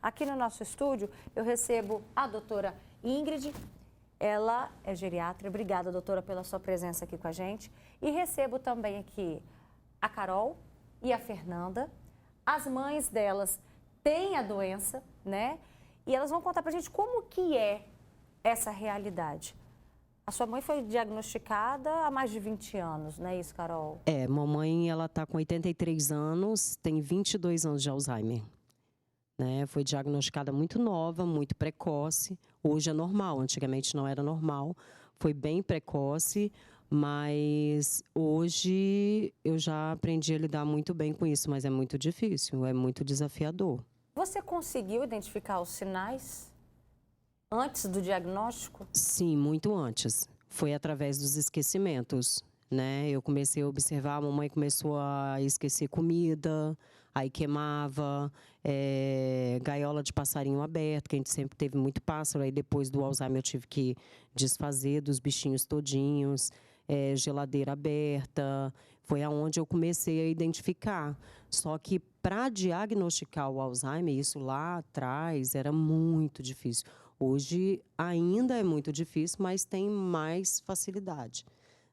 Aqui no nosso estúdio, eu recebo a doutora Ingrid, ela é geriatra. Obrigada, doutora, pela sua presença aqui com a gente. E recebo também aqui a Carol e a Fernanda. As mães delas têm a doença, né? E elas vão contar pra gente como que é essa realidade. A sua mãe foi diagnosticada há mais de 20 anos, não é isso, Carol? Mamãe, ela tá com 83 anos, tem 22 anos de Alzheimer. Né? Foi diagnosticada muito nova, muito precoce. Hoje é normal, antigamente não era normal. Foi bem precoce, mas hoje eu já aprendi a lidar muito bem com isso, mas é muito difícil, é muito desafiador. Você conseguiu identificar os sinais antes do diagnóstico? Sim, muito antes. Foi através dos esquecimentos, né? Eu comecei a observar, a mamãe começou a esquecer comida, aí queimava, gaiola de passarinho aberto, que a gente sempre teve muito pássaro, aí depois do Alzheimer eu tive que desfazer dos bichinhos todinhos, geladeira aberta, foi aonde eu comecei a identificar. Só que para diagnosticar o Alzheimer, isso lá atrás era muito difícil. Hoje ainda é muito difícil, mas tem mais facilidade,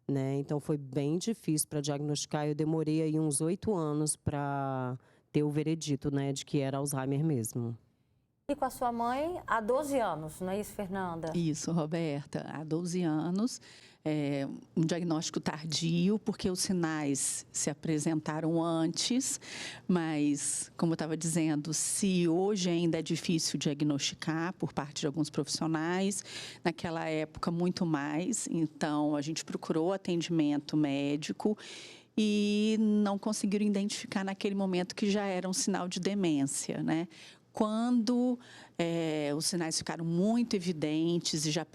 né? Então foi bem difícil para diagnosticar. Eu demorei aí uns 8 anos para ter o veredito, né, de que era Alzheimer mesmo. E com a sua mãe há 12 anos, não é isso, Fernanda? Isso, Roberta, há 12 anos, um diagnóstico tardio, porque os sinais se apresentaram antes, mas, como eu estava dizendo, se hoje ainda é difícil diagnosticar por parte de alguns profissionais, naquela época muito mais, então a gente procurou atendimento médico e não conseguiram identificar naquele momento que já era um sinal de demência, né? Quando os sinais ficaram muito evidentes e já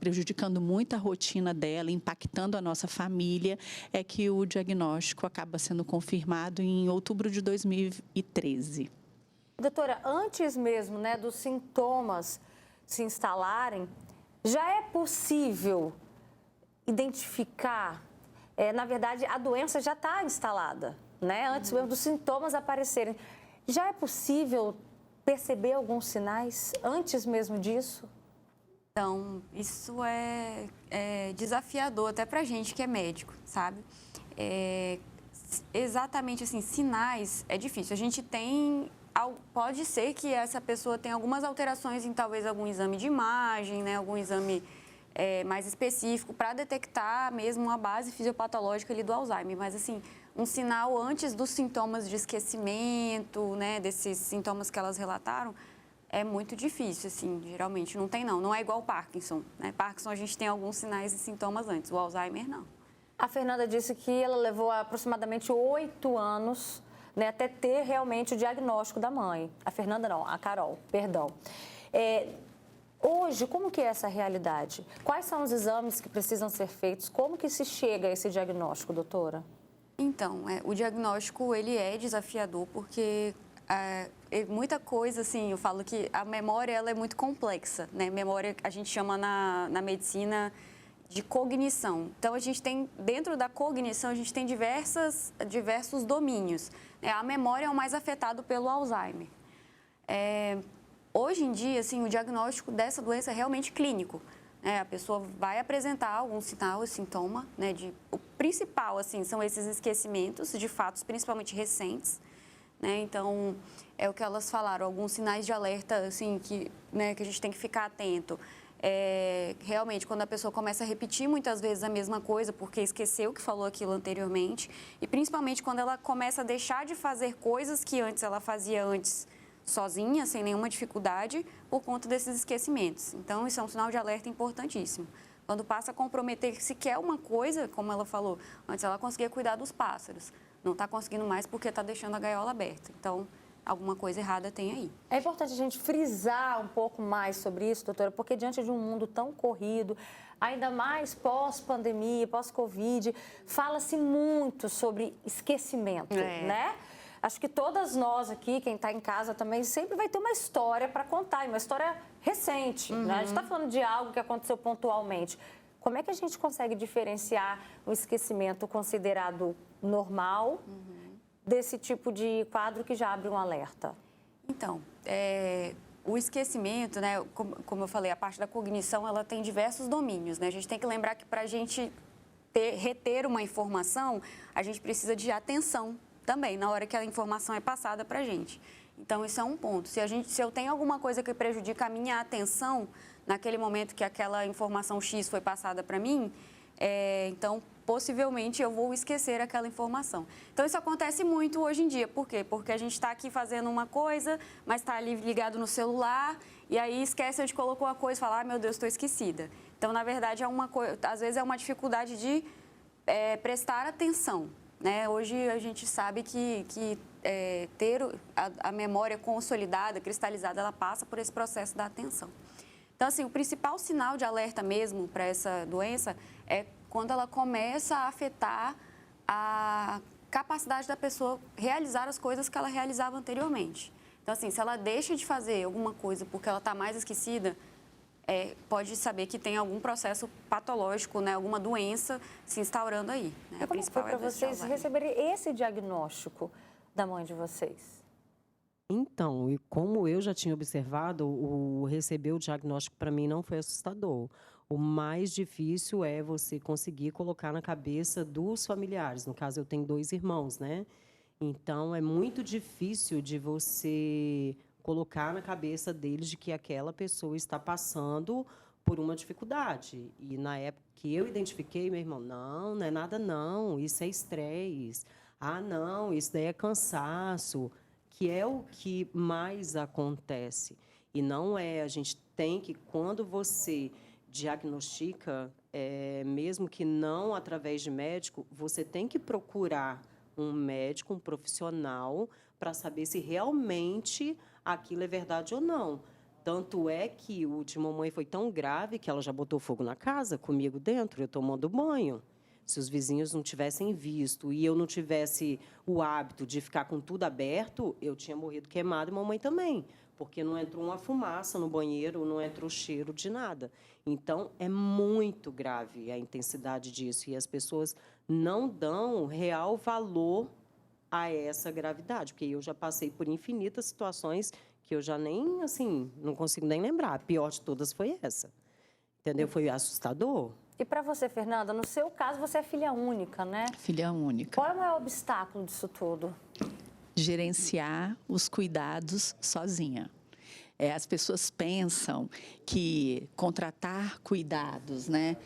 prejudicando muito a rotina dela, impactando a nossa família, é que o diagnóstico acaba sendo confirmado em outubro de 2013. Doutora, antes mesmo, né, dos sintomas se instalarem, já é possível identificar, na verdade, a doença já está instalada, né? Antes mesmo dos sintomas aparecerem. Já é possível perceber alguns sinais antes mesmo disso? Então, isso é desafiador até pra gente que é médico, sabe? Exatamente assim, sinais é difícil. A gente tem, pode ser que essa pessoa tenha algumas alterações em talvez algum exame de imagem, né? Algum exame mais específico para detectar mesmo uma base fisiopatológica ali do Alzheimer, mas assim, um sinal antes dos sintomas de esquecimento, né, desses sintomas que elas relataram, é muito difícil, assim, geralmente não tem não é igual o Parkinson, né? Parkinson a gente tem alguns sinais e sintomas antes, o Alzheimer não. A Fernanda disse que ela levou aproximadamente 8 anos, né, até ter realmente o diagnóstico da mãe. A Fernanda não, a Carol, perdão. Hoje, como que é essa realidade? Quais são os exames que precisam ser feitos? Como que se chega a esse diagnóstico, doutora? Então, o diagnóstico, ele é desafiador porque muita coisa, assim, eu falo que a memória, ela é muito complexa, né? Memória, a gente chama na medicina de cognição. Então, a gente tem, dentro da cognição, a gente tem diversos domínios. A memória é o mais afetado pelo Alzheimer. Hoje em dia, assim, o diagnóstico dessa doença é realmente clínico. A pessoa vai apresentar algum sinal e sintoma, né? O principal, assim, são esses esquecimentos de fatos, principalmente recentes, né? Então, é o que elas falaram, alguns sinais de alerta, assim, que a gente tem que ficar atento. Realmente, quando a pessoa começa a repetir muitas vezes a mesma coisa, porque esqueceu que falou aquilo anteriormente, e principalmente quando ela começa a deixar de fazer coisas que antes ela fazia sozinha, sem nenhuma dificuldade, por conta desses esquecimentos. Então, isso é um sinal de alerta importantíssimo. Quando passa a comprometer sequer uma coisa, como ela falou, antes ela conseguia cuidar dos pássaros, não está conseguindo mais porque está deixando a gaiola aberta. Então, alguma coisa errada tem aí. É importante a gente frisar um pouco mais sobre isso, doutora, porque diante de um mundo tão corrido, ainda mais pós-pandemia, pós-Covid, fala-se muito sobre esquecimento, né? Acho que todas nós aqui, quem está em casa também, sempre vai ter uma história para contar, uma história recente, né? A gente está falando de algo que aconteceu pontualmente. Como é que a gente consegue diferenciar o esquecimento considerado normal desse tipo de quadro que já abre um alerta? Então, o esquecimento, né, como eu falei, a parte da cognição, ela tem diversos domínios, né? A gente tem que lembrar que para a gente reter uma informação, a gente precisa de atenção também, na hora que a informação é passada para a gente. Então, isso é um ponto. Se eu tenho alguma coisa que prejudica a minha atenção, naquele momento que aquela informação X foi passada para mim, então, possivelmente, eu vou esquecer aquela informação. Então, isso acontece muito hoje em dia. Por quê? Porque a gente está aqui fazendo uma coisa, mas está ali ligado no celular, e aí esquece onde colocou a coisa e fala, meu Deus, estou esquecida. Então, na verdade, às vezes é uma dificuldade de prestar atenção. Né? Hoje, a gente sabe que ter a memória consolidada, cristalizada, ela passa por esse processo da atenção. Então, assim, o principal sinal de alerta mesmo para essa doença é quando ela começa a afetar a capacidade da pessoa realizar as coisas que ela realizava anteriormente. Então, assim, se ela deixa de fazer alguma coisa porque ela está mais esquecida, pode saber que tem algum processo patológico, né, alguma doença se instaurando aí. Né? Como foi para vocês receberem esse diagnóstico da mãe de vocês? Então, e como eu já tinha observado, receber o diagnóstico para mim não foi assustador. O mais difícil é você conseguir colocar na cabeça dos familiares. No caso, eu tenho 2 irmãos, né? Então, é muito difícil de você colocar na cabeça deles de que aquela pessoa está passando por uma dificuldade. E na época que eu identifiquei, meu irmão, não é nada não, isso é estresse. Ah, não, isso daí é cansaço, que é o que mais acontece. E não é, a gente tem que, quando você diagnostica, mesmo que não através de médico, você tem que procurar um médico, um profissional, para saber se realmente aquilo é verdade ou não. Tanto é que o de mamãe foi tão grave que ela já botou fogo na casa comigo dentro, eu tomando banho. Se os vizinhos não tivessem visto e eu não tivesse o hábito de ficar com tudo aberto, eu tinha morrido queimada e mamãe também, porque não entrou uma fumaça no banheiro, não entrou cheiro de nada. Então, é muito grave a intensidade disso e as pessoas não dão real valor a essa gravidade, porque eu já passei por infinitas situações que eu já nem, assim, não consigo nem lembrar. A pior de todas foi essa. Entendeu? Foi assustador. E para você, Fernanda, no seu caso, você é filha única, né? Filha única. Qual é o maior obstáculo disso tudo? Gerenciar os cuidados sozinha. As pessoas pensam que contratar cuidados, né?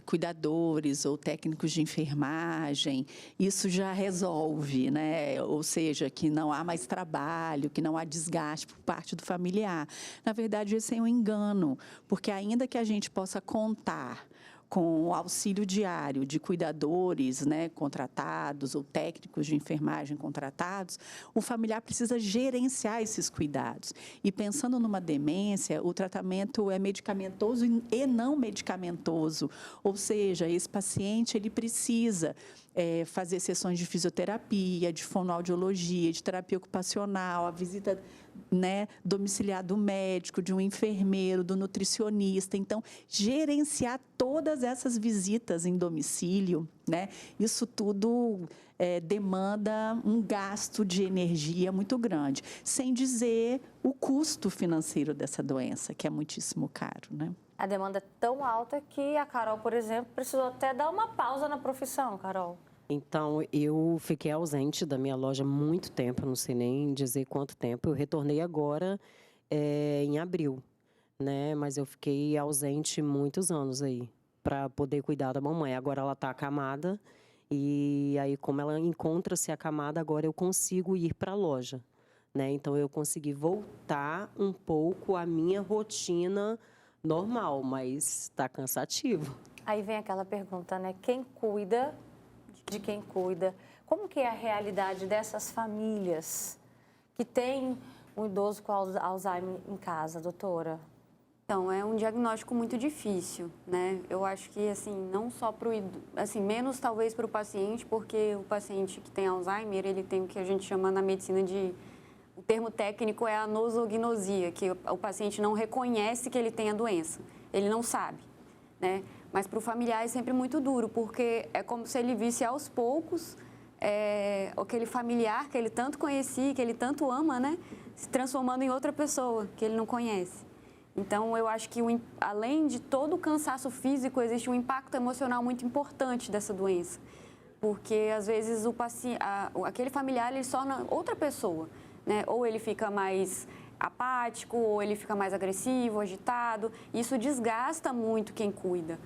Cuidadores ou técnicos de enfermagem, isso já resolve, né? Ou seja, que não há mais trabalho, que não há desgaste por parte do familiar. Na verdade, esse é um engano, porque ainda que a gente possa contar com o auxílio diário de cuidadores, né, contratados ou técnicos de enfermagem contratados, o familiar precisa gerenciar esses cuidados. E pensando numa demência, o tratamento é medicamentoso e não medicamentoso, ou seja, esse paciente ele precisa fazer sessões de fisioterapia, de fonoaudiologia, de terapia ocupacional, a visita, né, domiciliar do médico, de um enfermeiro, do nutricionista. Então, gerenciar todas essas visitas em domicílio, né, isso tudo demanda um gasto de energia muito grande, sem dizer o custo financeiro dessa doença, que é muitíssimo caro, né? A demanda é tão alta que a Carol, por exemplo, precisou até dar uma pausa na profissão, Carol. Então, eu fiquei ausente da minha loja muito tempo, não sei nem dizer quanto tempo. Eu retornei agora em abril, né? Mas eu fiquei ausente muitos anos aí, para poder cuidar da mamãe. Agora ela está acamada e aí, como ela encontra-se acamada, agora eu consigo ir para a loja, né? Então, eu consegui voltar um pouco à minha rotina normal, mas está cansativo. Aí vem aquela pergunta, né? Quem cuida de quem cuida? Como que é a realidade dessas famílias que têm um idoso com Alzheimer em casa, doutora? Então, é um diagnóstico muito difícil, né? Eu acho que, assim, não só para o assim, menos talvez para o paciente, porque o paciente que tem Alzheimer, ele tem o que a gente chama na medicina de... O termo técnico é a nosognosia, que o paciente não reconhece que ele tem a doença, ele não sabe, né? Mas para o familiar é sempre muito duro, porque é como se ele visse aos poucos aquele familiar que ele tanto conhecia, que ele tanto ama, né? Se transformando em outra pessoa que ele não conhece. Então, eu acho que, além de todo o cansaço físico, existe um impacto emocional muito importante dessa doença. Porque, às vezes, aquele familiar, ele se torna outra pessoa, né? Ou ele fica mais apático, ou ele fica mais agressivo, agitado. Isso desgasta muito quem cuida,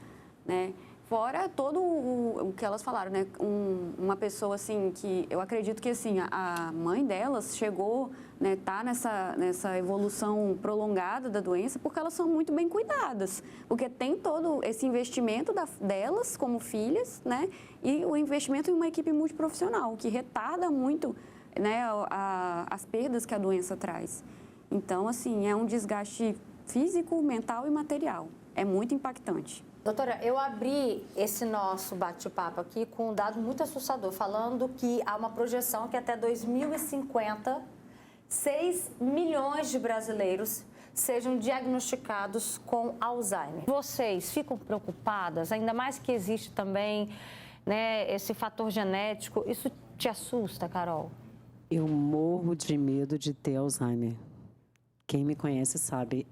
né? Fora todo o que elas falaram, né? Uma pessoa, assim, que eu acredito que, assim, a mãe delas chegou, né, tá nessa evolução prolongada da doença porque elas são muito bem cuidadas. Porque tem todo esse investimento delas como filhas, né? E o investimento em uma equipe multiprofissional, que retarda muito, né, as perdas que a doença traz. Então, assim, é um desgaste físico, mental e material. É muito impactante. Doutora, eu abri esse nosso bate-papo aqui com um dado muito assustador, falando que há uma projeção que até 2050, 6 milhões de brasileiros sejam diagnosticados com Alzheimer. Vocês ficam preocupadas, ainda mais que existe também, né, esse fator genético, isso te assusta, Carol? Eu morro de medo de ter Alzheimer. Quem me conhece sabe,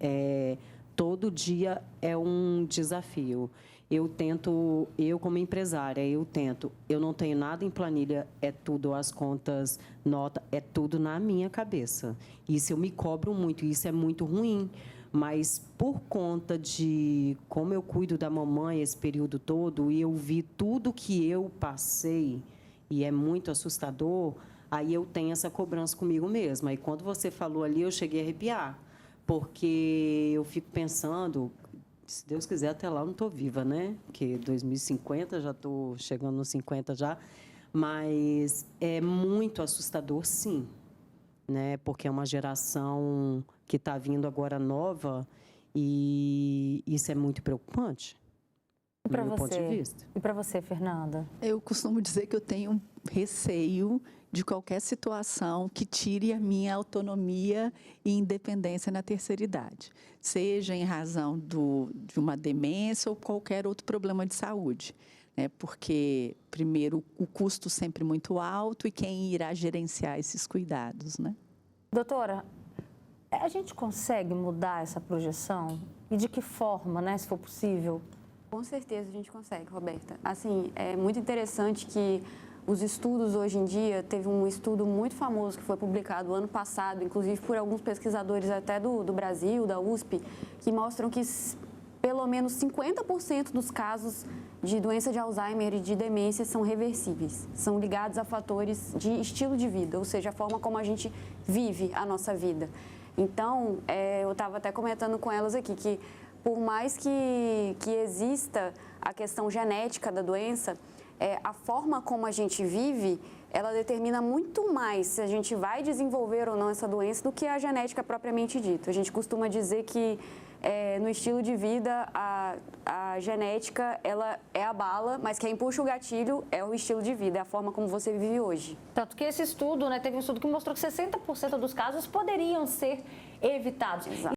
todo dia é um desafio. Eu como empresária, eu não tenho nada em planilha, é tudo as contas, nota, é tudo na minha cabeça. Isso eu me cobro muito, isso é muito ruim. Mas por conta de como eu cuido da mamãe esse período todo, e eu vi tudo que eu passei, e é muito assustador, aí eu tenho essa cobrança comigo mesma. E quando você falou ali, eu cheguei a arrepiar. Porque eu fico pensando, se Deus quiser, até lá eu não estou viva, né? Porque 2050, já estou chegando nos 50 já. Mas é muito assustador, sim. Né? Porque é uma geração que está vindo agora nova e isso é muito preocupante. E para do meu ponto de você? vista. E para você, Fernanda? Eu costumo dizer que eu tenho receio de qualquer situação que tire a minha autonomia e independência na terceira idade, seja em razão de uma demência ou qualquer outro problema de saúde, né? Porque, primeiro, o custo sempre muito alto e quem irá gerenciar esses cuidados, né? Doutora, a gente consegue mudar essa projeção? E de que forma, né, se for possível? Com certeza a gente consegue, Roberta. Assim, é muito interessante que os estudos hoje em dia, teve um estudo muito famoso que foi publicado ano passado, inclusive por alguns pesquisadores até do Brasil, da USP, que mostram que pelo menos 50% dos casos de doença de Alzheimer e de demência são reversíveis, são ligados a fatores de estilo de vida, ou seja, a forma como a gente vive a nossa vida. Então, eu estava até comentando com elas aqui que, por mais que exista a questão genética da doença, a forma como a gente vive, ela determina muito mais se a gente vai desenvolver ou não essa doença do que a genética propriamente dita. A gente costuma dizer que no estilo de vida, a genética, ela é a bala, mas quem puxa o gatilho é o estilo de vida, é a forma como você vive hoje. Tanto que esse estudo, né, teve um estudo que mostrou que 60% dos casos poderiam ser evitados. Exato.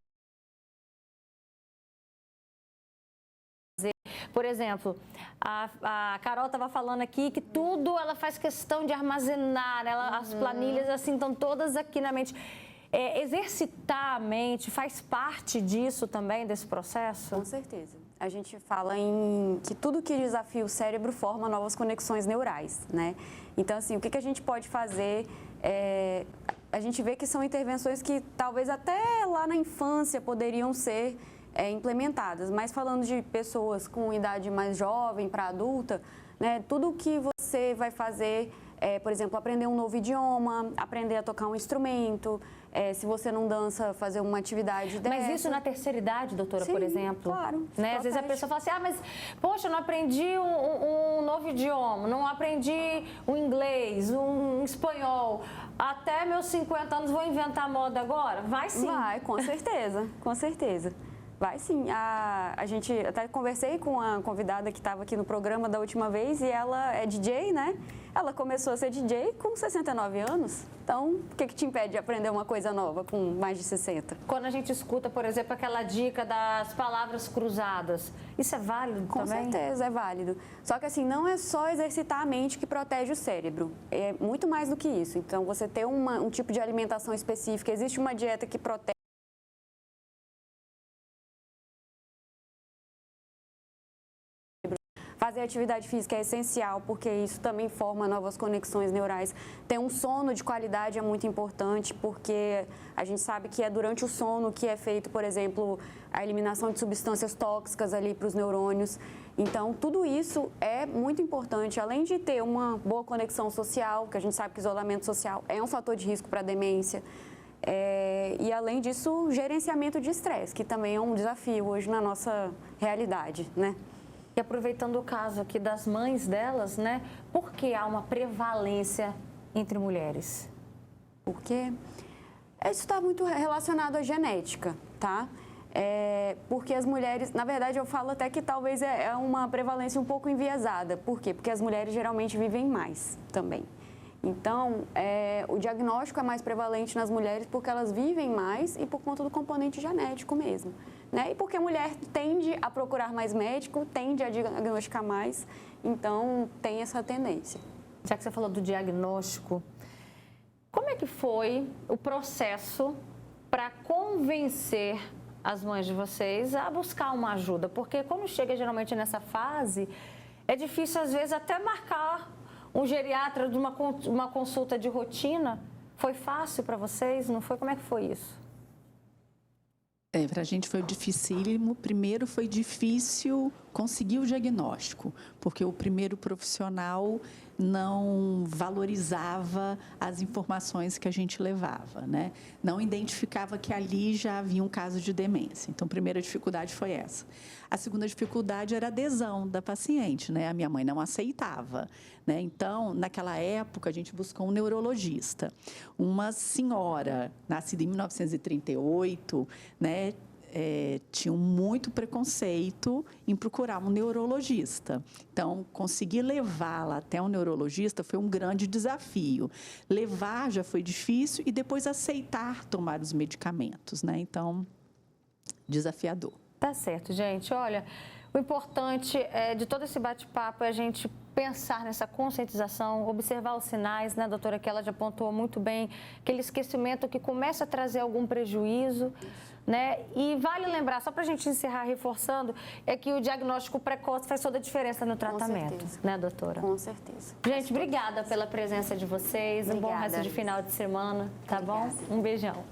Por exemplo, a Carol estava falando aqui que tudo ela faz questão de armazenar, as planilhas assim estão todas aqui na mente. Exercitar a mente faz parte disso também, desse processo? Com certeza. A gente fala que tudo que desafia o cérebro forma novas conexões neurais, né? Então, assim, o que a gente pode fazer? A gente vê que são intervenções que talvez até lá na infância poderiam ser implementadas, mas falando de pessoas com idade mais jovem para adulta, né, tudo que você vai fazer, por exemplo, aprender um novo idioma, aprender a tocar um instrumento, se você não dança, fazer uma atividade dessa. Mas isso na terceira idade, doutora, Sim, por exemplo? Claro. Né? Às vezes a pessoa fala assim, mas, poxa, eu não aprendi um novo idioma, não aprendi um inglês, um espanhol. Até meus 50 anos vou inventar moda agora? Vai sim. Vai, com certeza, com certeza. Vai sim. A gente até conversei com a convidada que estava aqui no programa da última vez e ela é DJ, né? Ela começou a ser DJ com 69 anos. Então, o que te impede de aprender uma coisa nova com mais de 60? Quando a gente escuta, por exemplo, aquela dica das palavras cruzadas, isso é válido Com também? certeza, é válido. Só que assim, não é só exercitar a mente que protege o cérebro. É muito mais do que isso. Então, você ter um tipo de alimentação específica, existe uma dieta que protege. Fazer atividade física é essencial, porque isso também forma novas conexões neurais. Ter um sono de qualidade é muito importante, porque a gente sabe que é durante o sono que é feito, por exemplo, a eliminação de substâncias tóxicas ali para os neurônios. Então, tudo isso é muito importante, além de ter uma boa conexão social, que a gente sabe que isolamento social é um fator de risco para a demência. E, além disso, gerenciamento de estresse, que também é um desafio hoje na nossa realidade, né? E aproveitando o caso aqui das mães delas, né? Por que há uma prevalência entre mulheres? Porque isso está muito relacionado à genética, tá? Porque as mulheres, na verdade eu falo até que talvez é uma prevalência um pouco enviesada. Por quê? Porque as mulheres geralmente vivem mais também. Então, o diagnóstico é mais prevalente nas mulheres porque elas vivem mais e por conta do componente genético mesmo. Né? E porque a mulher tende a procurar mais médico, tende a diagnosticar mais, então tem essa tendência. Já que você falou do diagnóstico, como é que foi o processo para convencer as mães de vocês a buscar uma ajuda? Porque quando chega geralmente nessa fase, é difícil às vezes até marcar um geriatra de uma consulta de rotina. Foi fácil para vocês? Não foi? Como é que foi isso? Para a gente foi dificílimo. Primeiro foi difícil conseguir o diagnóstico, porque o primeiro profissional não valorizava as informações que a gente levava, né? Não identificava que ali já havia um caso de demência. Então, a primeira dificuldade foi essa. A segunda dificuldade era a adesão da paciente, né? A minha mãe não aceitava, né? Então, naquela época, a gente buscou um neurologista. Uma senhora, nascida em 1938, né? Tinham muito preconceito em procurar um neurologista. Então, conseguir levá-la até um neurologista foi um grande desafio. Levar já foi difícil e depois aceitar tomar os medicamentos, né? Então, desafiador. Tá certo, gente. Olha, o importante de todo esse bate-papo é a gente pensar nessa conscientização, observar os sinais, né, doutora, que ela já apontou muito bem, aquele esquecimento que começa a trazer algum prejuízo, né? E vale lembrar, só para a gente encerrar reforçando, é que o diagnóstico precoce faz toda a diferença no tratamento, né, doutora? Com certeza. Gente, obrigada pela presença de vocês, um bom resto de final de semana, tá bom? Um beijão.